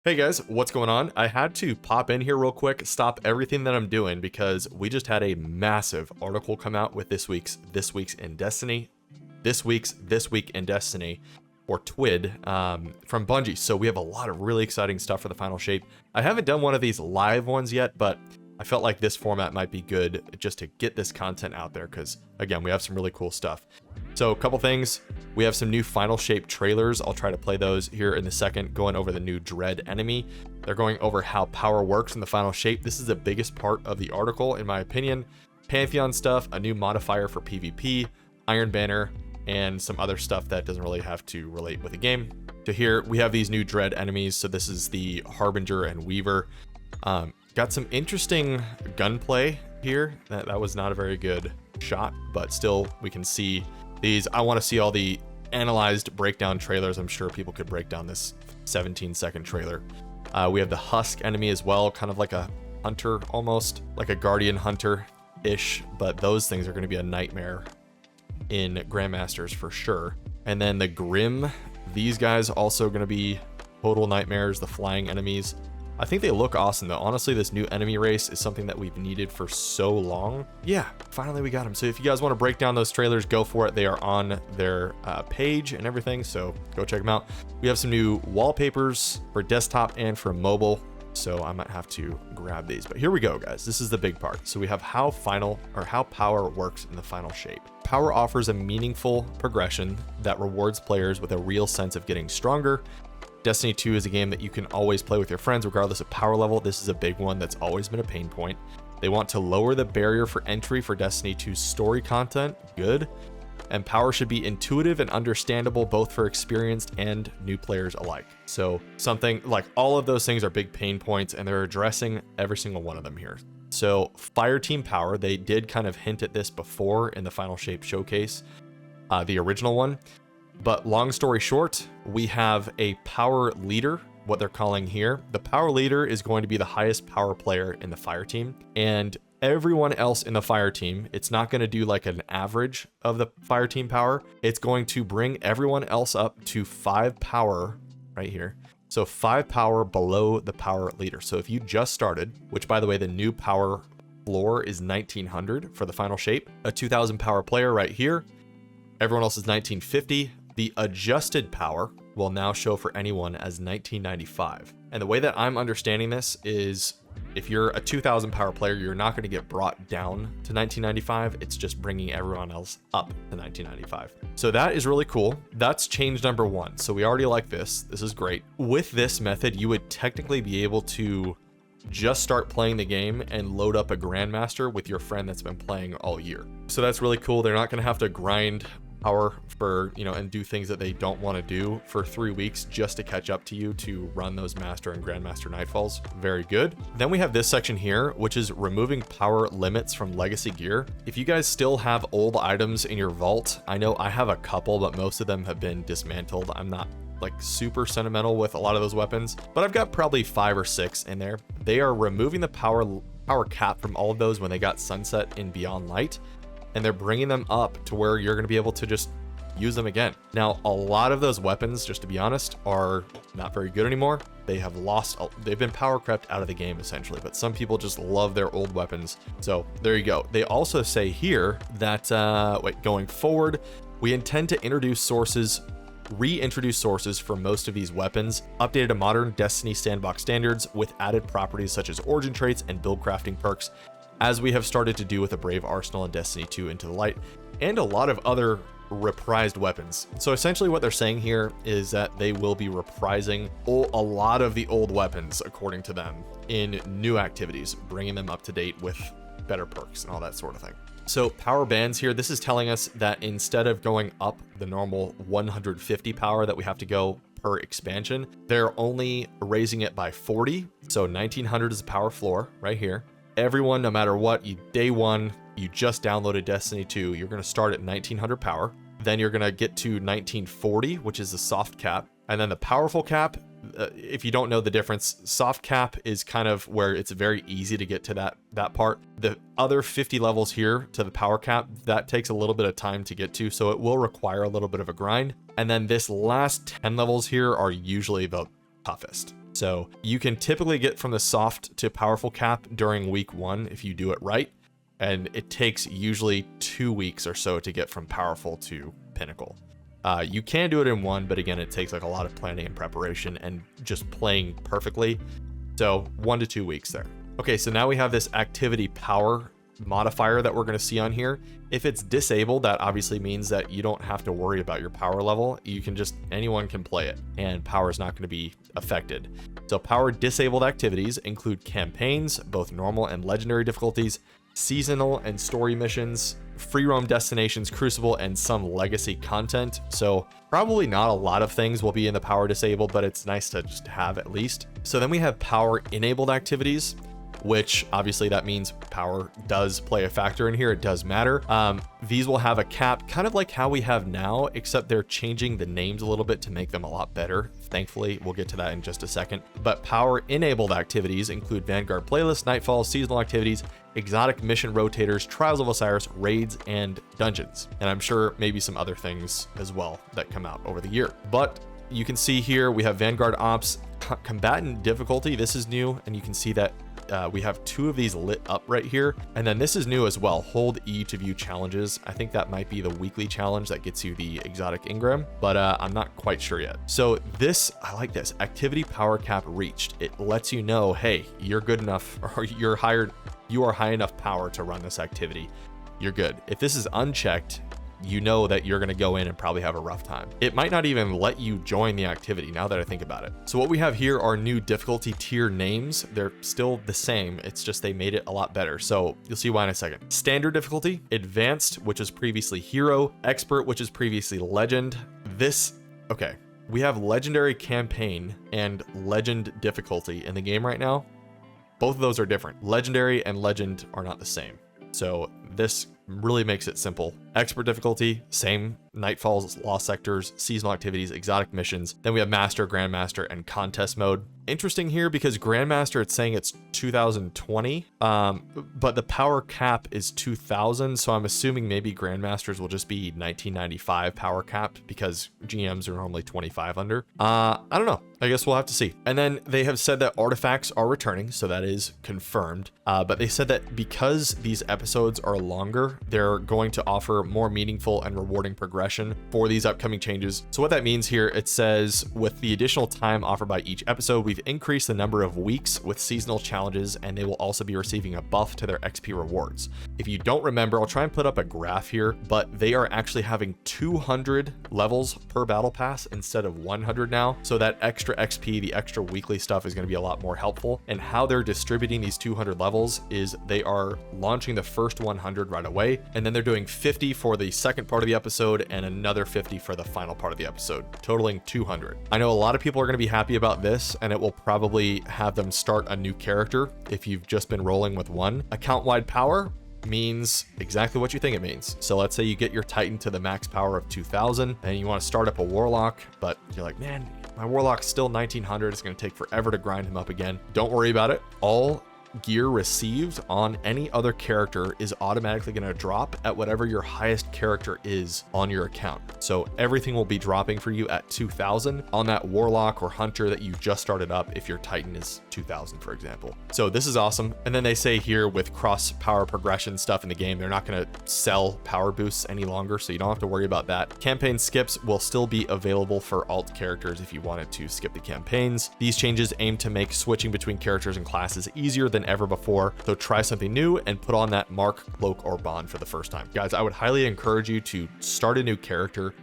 Hey guys, what's going on? I had to pop in here real quick, stop everything that I'm doing because we just had a massive article come out with this week's in Destiny, this week in Destiny, or TWID from Bungie. So we have a lot of really exciting stuff for the final shape. I haven't done one of these live ones yet, but I felt like this format might be good just to get this content out there because, again, we have some really cool stuff. So a couple things. We have some new Final Shape trailers. I'll try to play those here in a second, going over the new Dread enemy. They're going over how power works in the Final Shape. This is the biggest part of the article, in my opinion. Pantheon stuff, a new modifier for PvP, Iron Banner, and some other stuff that doesn't really have to relate with the game. To here, we have these new Dread enemies. So this is the Harbinger and Weaver. Got some interesting gunplay here. That was not a very good shot, but still we can see these. I want to see all the analyzed breakdown trailers. I'm sure people could break down this 17-second trailer. We have the Husk enemy as well, kind of like a hunter, almost like a guardian hunter-ish, but those things are going to be a nightmare in Grandmasters for sure. And then the Grim, these guys also going to be total nightmares, the flying enemies. I think they look awesome though. Honestly, this new enemy race is something that we've needed for so long. Yeah, finally we got them. So if you guys want to break down those trailers, go for it. They are on their page and everything, so go check them out. We have some new wallpapers for desktop and for mobile, so I might have to grab these. But here we go, guys. This is the big part. So we have how power works in the Final Shape. Power offers a meaningful progression that rewards players with a real sense of getting stronger. Destiny 2 is a game that you can always play with your friends regardless of power level. This is a big one that's always been a pain point. They want to lower the barrier for entry for Destiny 2's story content. Good. And power should be intuitive and understandable both for experienced and new players alike. So something like all of those things are big pain points, and they're addressing every single one of them here. So Fireteam Power, they did kind of hint at this before in the Final Shape showcase, the original one. But long story short, we have a power leader, what they're calling here. The power leader is going to be the highest power player in the fire team, and everyone else in the fire team, it's not going to do like an average of the fire team power. It's going to bring everyone else up to 5 power right here. So 5 power below the power leader. So if you just started, which by the way, the new power floor is 1900 for the Final Shape, a 2000 power player right here. Everyone else is 1950. The adjusted power will now show for anyone as 1995. And the way that I'm understanding this is if you're a 2000 power player, you're not going to get brought down to 1995. It's just bringing everyone else up to 1995. So that is really cool. That's change number 1. So we already like this. This is great. With this method, you would technically be able to just start playing the game and load up a Grandmaster with your friend that's been playing all year. So that's really cool. They're not going to have to grind power for, and do things that they don't want to do for 3 weeks just to catch up to you to run those Master and Grandmaster Nightfalls. Very good. Then we have this section here, which is removing power limits from legacy gear. If you guys still have old items in your vault, I know I have a couple, but most of them have been dismantled. I'm not like super sentimental with a lot of those weapons, but I've got probably 5 or 6 in there. They are removing the power cap from all of those when they got Sunset in Beyond Light, and they're bringing them up to where you're going to be able to just use them again. Now, a lot of those weapons, just to be honest, are not very good anymore. They've been power crept out of the game essentially, but some people just love their old weapons. So there you go. They also say here that, going forward, we intend to reintroduce sources for most of these weapons, updated to modern Destiny sandbox standards with added properties such as origin traits and build crafting perks, as we have started to do with the Brave Arsenal and Destiny 2 Into the Light, and a lot of other reprised weapons. So essentially what they're saying here is that they will be reprising a lot of the old weapons, according to them, in new activities, bringing them up to date with better perks and all that sort of thing. So power bands here, this is telling us that instead of going up the normal 150 power that we have to go per expansion, they're only raising it by 40. So 1900 is the power floor right here. Everyone, no matter what, day one, you just downloaded Destiny 2, you're going to start at 1900 power. Then you're going to get to 1940, which is the soft cap. And then the powerful cap, if you don't know the difference, soft cap is kind of where it's very easy to get to that part. The other 50 levels here to the power cap, that takes a little bit of time to get to, so it will require a little bit of a grind. And then this last 10 levels here are usually the toughest. So you can typically get from the soft to powerful cap during week 1 if you do it right. And it takes usually 2 weeks or so to get from powerful to pinnacle. You can do it in 1, but again, it takes like a lot of planning and preparation and just playing perfectly. So 1 to 2 weeks there. Okay, so now we have this activity power modifier that we're going to see on here. If it's disabled, that obviously means that you don't have to worry about your power level. You can just, anyone can play it and power is not going to be affected. So power disabled activities include campaigns, both normal and legendary difficulties, seasonal and story missions, free roam destinations, crucible, and some legacy content. So probably not a lot of things will be in the power disabled, but it's nice to just have at least. So then we have power enabled activities, which obviously that means power does play a factor in here. It does matter. These will have a cap, kind of like how we have now, except they're changing the names a little bit to make them a lot better. Thankfully, we'll get to that in just a second. But power enabled activities include Vanguard playlists, Nightfall, seasonal activities, exotic mission rotators, Trials of Osiris, raids, and dungeons. And I'm sure maybe some other things as well that come out over the year. But you can see here we have Vanguard Ops, combatant difficulty. This is new, and you can see that we have 2 of these lit up right here. And then this is new as well. Hold E to view challenges. I think that might be the weekly challenge that gets you the exotic engram, but I'm not quite sure yet. So this, I like this. Activity power cap reached. It lets you know, hey, you're good enough, or you are high enough power to run this activity. You're good. If this is unchecked, you know that you're going to go in and probably have a rough time. It might not even let you join the activity now that I think about it. So what we have here are new difficulty tier names. They're still the same. It's just they made it a lot better. So you'll see why in a second. Standard difficulty, advanced, which is previously hero, expert, which is previously legend. Okay, we have legendary campaign and legend difficulty in the game right now. Both of those are different. Legendary and legend are not the same. So this really makes it simple. Expert difficulty, same. Nightfalls, lost sectors, seasonal activities, exotic missions. Then we have master, grandmaster, and contest mode. Interesting here because grandmaster, it's saying it's 2020, but the power cap is 2000. So I'm assuming maybe grandmasters will just be 1995 power capped because GMs are normally 25 under. I don't know. I guess we'll have to see. And then they have said that artifacts are returning, so that is confirmed. But they said that because these episodes are longer, they're going to offer more meaningful and rewarding progression for these upcoming changes. So what that means here, it says with the additional time offered by each episode, we've increased the number of weeks with seasonal challenges, and they will also be receiving a buff to their XP rewards. If you don't remember, I'll try and put up a graph here, but they are actually having 200 levels per battle pass instead of 100 now. So that extra XP, the extra weekly stuff is going to be a lot more helpful. And how they're distributing these 200 levels is they are launching the first 100 right away, and then they're doing 50 for the second part of the episode and another 50 for the final part of the episode, totaling 200. I know a lot of people are going to be happy about this, and it will probably have them start a new character if you've just been rolling with one. Account-wide power means exactly what you think it means. So let's say you get your Titan to the max power of 2000 and you want to start up a Warlock, but you're like, man, my Warlock's still 1900. It's going to take forever to grind him up again. Don't worry about it. All gear received on any other character is automatically going to drop at whatever your highest character is on your account. So everything will be dropping for you at 2000 on that Warlock or Hunter that you just started up if your Titan is 2000, for example. So this is awesome. And then they say here with cross power progression stuff in the game, they're not going to sell power boosts any longer, so you don't have to worry about that. Campaign skips will still be available for alt characters if you wanted to skip the campaigns. These changes aim to make switching between characters and classes easier than ever before. So try something new and put on that mark, cloak, or bond for the first time. Guys, I would highly encourage you to start a new character.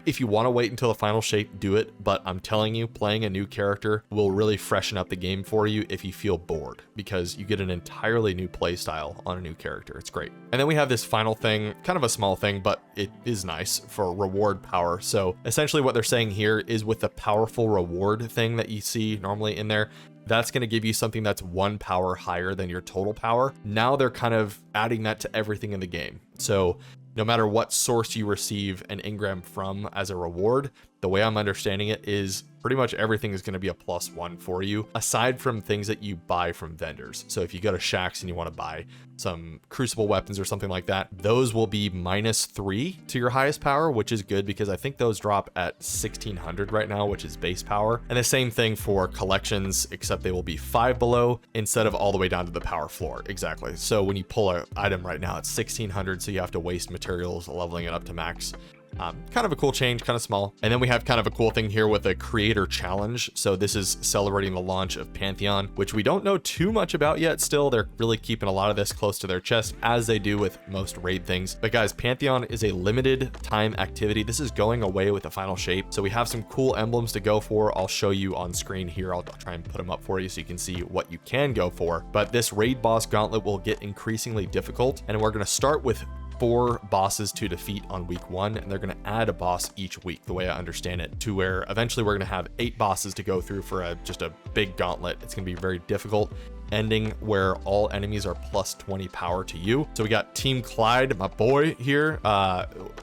If you want to wait until the final shape, do it. But I'm telling you, playing a new character will really freshen up the game for you if you feel bored, because you get an entirely new play style on a new character. It's great. And then we have this final thing, kind of a small thing, but it is nice for reward power. So essentially what they're saying here is with the powerful reward thing that you see normally in there, that's going to give you something that's 1 power higher than your total power. Now they're kind of adding that to everything in the game. So no matter what source you receive an engram from as a reward, the way I'm understanding it is pretty much everything is going to be a +1 for you, aside from things that you buy from vendors. So if you go to Shaxx and you want to buy some Crucible weapons or something like that, those will be -3 to your highest power, which is good because I think those drop at 1600 right now, which is base power. And the same thing for collections, except they will be 5 below instead of all the way down to the power floor. Exactly. So when you pull an item right now, it's 1600, so you have to waste materials leveling it up to max. Kind of a cool change, kind of small. And then we have kind of a cool thing here with a creator challenge. So this is celebrating the launch of Pantheon, which we don't know too much about yet. Still, they're really keeping a lot of this close to their chest, as they do with most raid things. But guys, Pantheon is a limited time activity. This is going away with the final shape. So we have some cool emblems to go for. I'll show you on screen here. I'll try and put them up for you so you can see what you can go for. But this raid boss gauntlet will get increasingly difficult. And we're going to start with 4 bosses to defeat on week 1, and they're going to add a boss each week, the way I understand it, to where eventually we're going to have 8 bosses to go through for just a big gauntlet. It's going to be very difficult, ending where all enemies are +20 power to you. So we got Team Clyde, my boy here,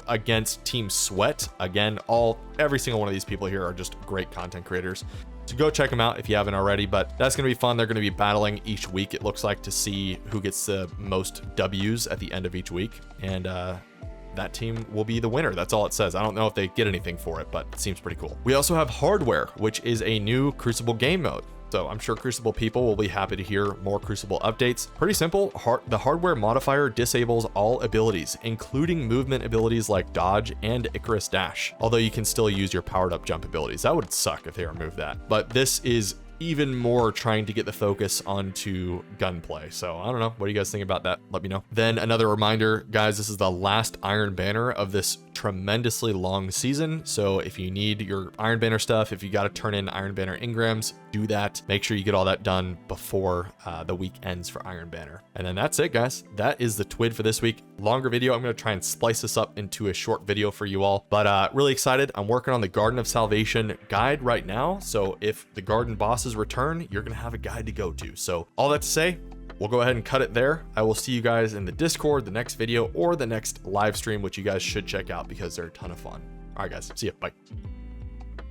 against Team Sweat. Again, every single one of these people here are just great content creators. So go check them out if you haven't already, but that's going to be fun. They're going to be battling each week, it looks like, to see who gets the most W's at the end of each week. And that team will be the winner. That's all it says. I don't know if they get anything for it, but it seems pretty cool. We also have Hardware, which is a new Crucible game mode. So I'm sure Crucible people will be happy to hear more Crucible updates. Pretty simple. The hardware modifier disables all abilities, including movement abilities like dodge and Icarus dash. Although you can still use your powered up jump abilities. That would suck if they removed that. But this is even more trying to get the focus onto gunplay. So I don't know. What do you guys think about that? Let me know. Then another reminder, guys, this is the last Iron Banner of this tremendously long season. So if you need your Iron Banner stuff, if you got to turn in Iron Banner engrams, do that. Make sure you get all that done before the week ends for Iron Banner. And then that's it, guys. That is the TWID for this week. Longer video. I'm going to try and splice this up into a short video for you all, but really excited. I'm working on the Garden of Salvation guide right now. So if the garden bosses return, you're going to have a guide to go to. So all that to say, we'll go ahead and cut it there. I will see you guys in the Discord, the next video, or the next live stream, which you guys should check out because they're a ton of fun. All right, guys. See ya. Bye.